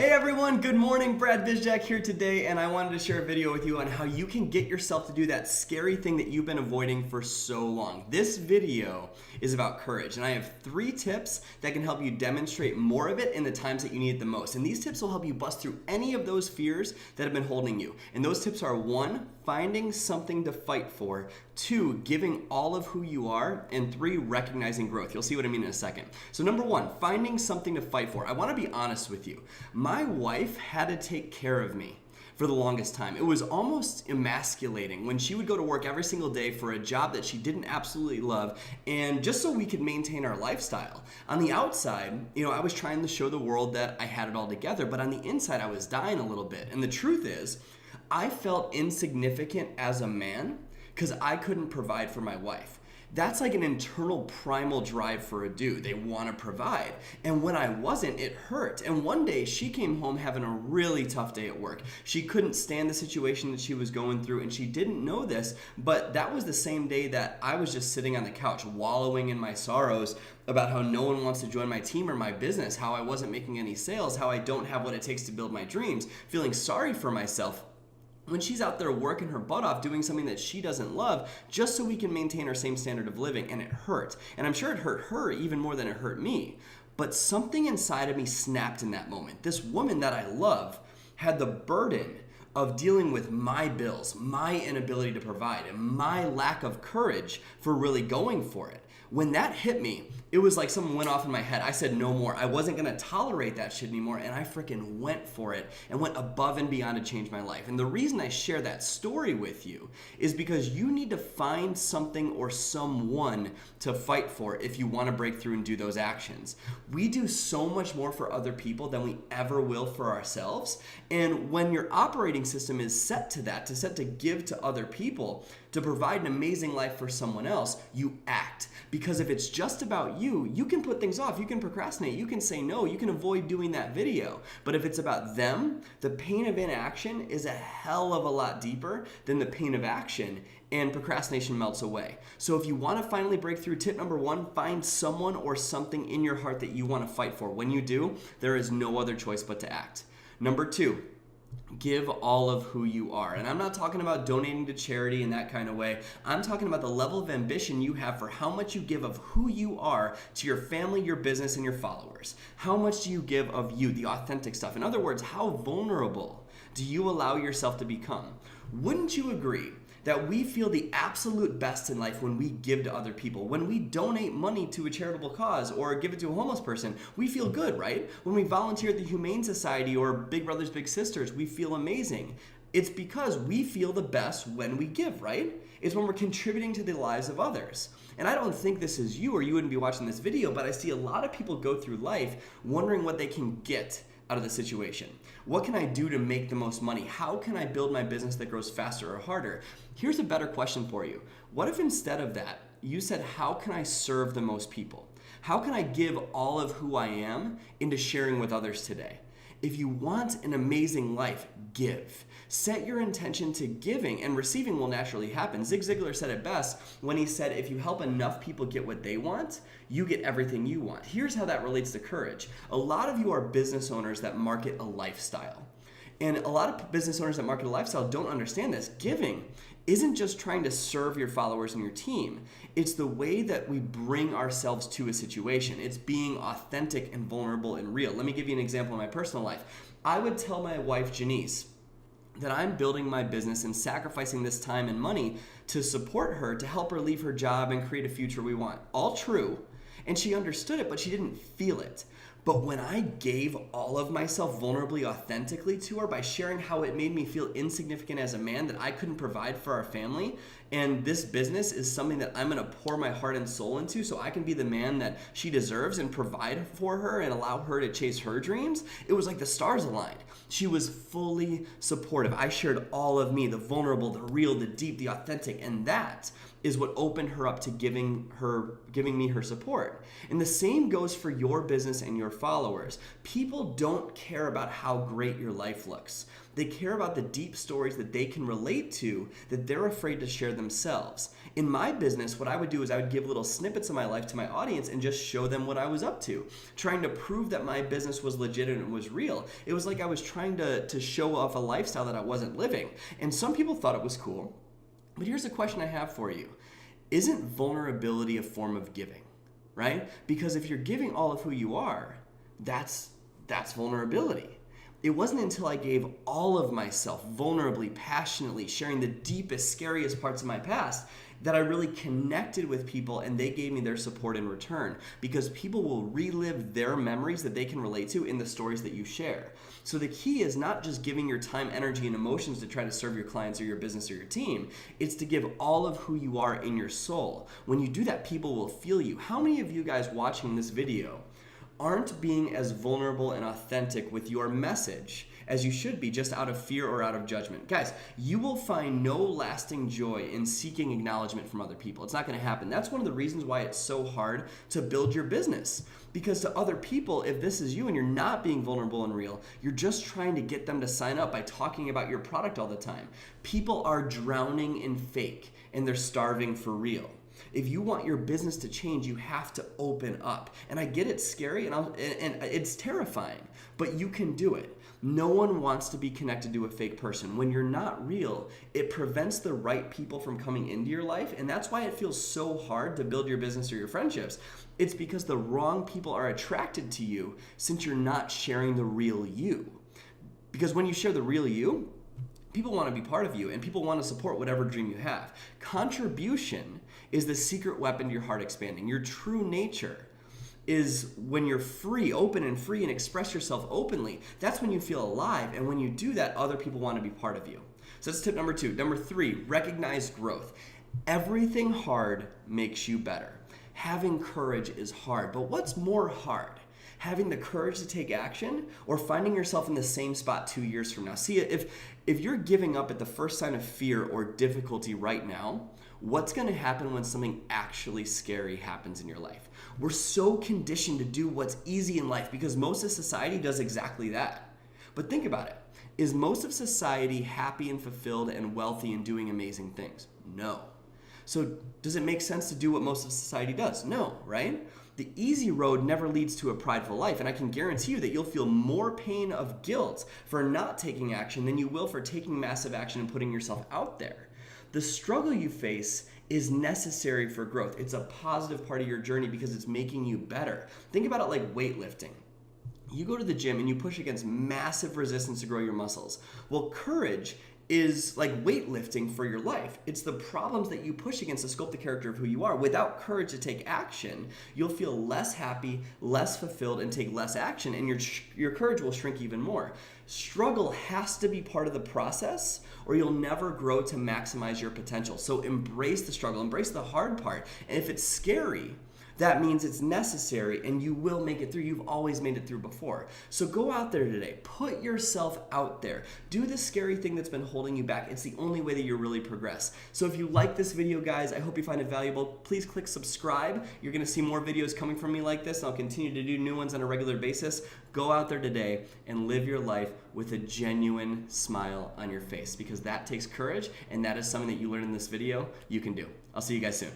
Hey everyone, good morning. Brad Bizjack here today, and I wanted to share a video with you on how you can get yourself to do that scary thing that you've been avoiding for so long. This video is about courage, and I have 3 tips that can help you demonstrate more of it in the times that you need it the most. And these tips will help you bust through any of those fears that have been holding you. And those tips are 1, finding something to fight for, 2, giving all of who you are, and 3, recognizing growth. You'll see what I mean in a second. So number 1, finding something to fight for. I want to be honest with you. My wife had to take care of me for the longest time. It was almost emasculating when she would go to work every single day for a job that she didn't absolutely love, and just so we could maintain our lifestyle. On the outside, I was trying to show the world that I had it all together, but on the inside, I was dying a little bit. And the truth is, I felt insignificant as a man because I couldn't provide for my wife. That's like an internal primal drive for a dude. They want to provide. And when I wasn't, it hurt. And one day she came home having a really tough day at work. She couldn't stand the situation that she was going through, and she didn't know this, but that was the same day that I was just sitting on the couch wallowing in my sorrows about how no one wants to join my team or my business, how I wasn't making any sales, how I don't have what it takes to build my dreams, feeling sorry for myself. When she's out there working her butt off, doing something that she doesn't love, just so we can maintain our same standard of living, and it hurt. And I'm sure it hurt her even more than it hurt me. But something inside of me snapped in that moment. This woman that I love had the burden of dealing with my bills, my inability to provide, and my lack of courage for really going for it. When that hit me, it was like something went off in my head. I said no more. I wasn't going to tolerate that shit anymore, and I freaking went for it and went above and beyond to change my life. And the reason I share that story with you is because you need to find something or someone to fight for if you want to break through and do those actions. We do so much more for other people than we ever will for ourselves. And when your operating system is set to that, to give to other people, to provide an amazing life for someone else, you act. Because if it's just about you, you can put things off, you can procrastinate, you can say no, you can avoid doing that video. But if it's about them, the pain of inaction is a hell of a lot deeper than the pain of action, and procrastination melts away. So if you want to finally break through, tip number 1, find someone or something in your heart that you want to fight for. When you do, there is no other choice but to act. Number 2, give all of who you are. And I'm not talking about donating to charity in that kind of way. I'm talking about the level of ambition you have for how much you give of who you are to your family, your business, and your followers. How much do you give of you, the authentic stuff? In other words, how vulnerable do you allow yourself to become? Wouldn't you agree that we feel the absolute best in life when we give to other people? When we donate money to a charitable cause or give it to a homeless person, we feel good, right? When we volunteer at the Humane Society or Big Brothers Big Sisters, we feel amazing. It's because we feel the best when we give, right? It's when we're contributing to the lives of others. And I don't think this is you, or you wouldn't be watching this video, but I see a lot of people go through life wondering what they can get out of the situation. What can I do to make the most money? How can I build my business that grows faster or harder? Here's a better question for you. What if instead of that, you said, how can I serve the most people? How can I give all of who I am into sharing with others today? If you want an amazing life, give. Set your intention to giving, and receiving will naturally happen. Zig Ziglar said it best when he said, if you help enough people get what they want, you get everything you want. Here's how that relates to courage. A lot of you are business owners that market a lifestyle. And a lot of business owners that market a lifestyle don't understand this. Giving isn't just trying to serve your followers and your team. It's the way that we bring ourselves to a situation. It's being authentic and vulnerable and real. Let me give you an example in my personal life. I would tell my wife, Janice, that I'm building my business and sacrificing this time and money to support her, to help her leave her job and create a future we want. All true. And she understood it, but she didn't feel it. But when I gave all of myself vulnerably, authentically to her by sharing how it made me feel insignificant as a man, that I couldn't provide for our family, and this business is something that I'm gonna pour my heart and soul into so I can be the man that she deserves and provide for her and allow her to chase her dreams, it was like the stars aligned. She was fully supportive. I shared all of me, the vulnerable, the real, the deep, the authentic, and that is what opened her up to giving me her support. And the same goes for your business and your followers. People don't care about how great your life looks. They care about the deep stories that they can relate to that they're afraid to share themselves. In my business, what I would do is I would give little snippets of my life to my audience and just show them what I was up to, trying to prove that my business was legit and it was real. It was like I was trying to show off a lifestyle that I wasn't living. And some people thought it was cool. But here's a question I have for you. Isn't vulnerability a form of giving, right? Because if you're giving all of who you are, that's vulnerability. It wasn't until I gave all of myself vulnerably, passionately, sharing the deepest, scariest parts of my past, that I really connected with people and they gave me their support in return, because people will relive their memories that they can relate to in the stories that you share. So the key is not just giving your time, energy, and emotions to try to serve your clients or your business or your team. It's to give all of who you are in your soul. When you do that, people will feel you. How many of you guys watching this video aren't being as vulnerable and authentic with your message as you should be, just out of fear or out of judgment? Guys, you will find no lasting joy in seeking acknowledgement from other people. It's not going to happen. That's one of the reasons why it's so hard to build your business. Because to other people, if this is you and you're not being vulnerable and real, you're just trying to get them to sign up by talking about your product all the time. People are drowning in fake and they're starving for real. If you want your business to change, you have to open up. And I get it's scary and it's terrifying, but you can do it. No one wants to be connected to a fake person. When you're not real, it prevents the right people from coming into your life, and that's why it feels so hard to build your business or your friendships. It's because the wrong people are attracted to you since you're not sharing the real you. Because when you share the real you, people want to be part of you and people want to support whatever dream you have. Contribution is the secret weapon to your heart expanding. Your true nature is when you're free, open and free, and express yourself openly. That's when you feel alive, and when you do that, other people want to be part of you. So that's tip number 2. Number 3, recognize growth. Everything hard makes you better. Having courage is hard, but what's more hard? Having the courage to take action or finding yourself in the same spot 2 years from now? See, if you're giving up at the first sign of fear or difficulty right now, what's going to happen when something actually scary happens in your life? We're so conditioned to do what's easy in life because most of society does exactly that. But think about it. Is most of society happy and fulfilled and wealthy and doing amazing things? No. So does it make sense to do what most of society does? No, right? The easy road never leads to a prideful life, and I can guarantee you that you'll feel more pain of guilt for not taking action than you will for taking massive action and putting yourself out there. The struggle you face is necessary for growth. It's a positive part of your journey because it's making you better. Think about it like weightlifting. You go to the gym and you push against massive resistance to grow your muscles. Well, courage is like weightlifting for your life. It's the problems that you push against to sculpt the character of who you are. Without courage to take action, you'll feel less happy, less fulfilled, and take less action, and your courage will shrink even more. Struggle has to be part of the process, or you'll never grow to maximize your potential. So embrace the struggle, embrace the hard part. And if it's scary, that means it's necessary and you will make it through. You've always made it through before. So go out there today. Put yourself out there. Do the scary thing that's been holding you back. It's the only way that you really progress. So if you like this video, guys, I hope you find it valuable. Please click subscribe. You're going to see more videos coming from me like this, and I'll continue to do new ones on a regular basis. Go out there today and live your life with a genuine smile on your face, because that takes courage, and that is something that you learn in this video you can do. I'll see you guys soon.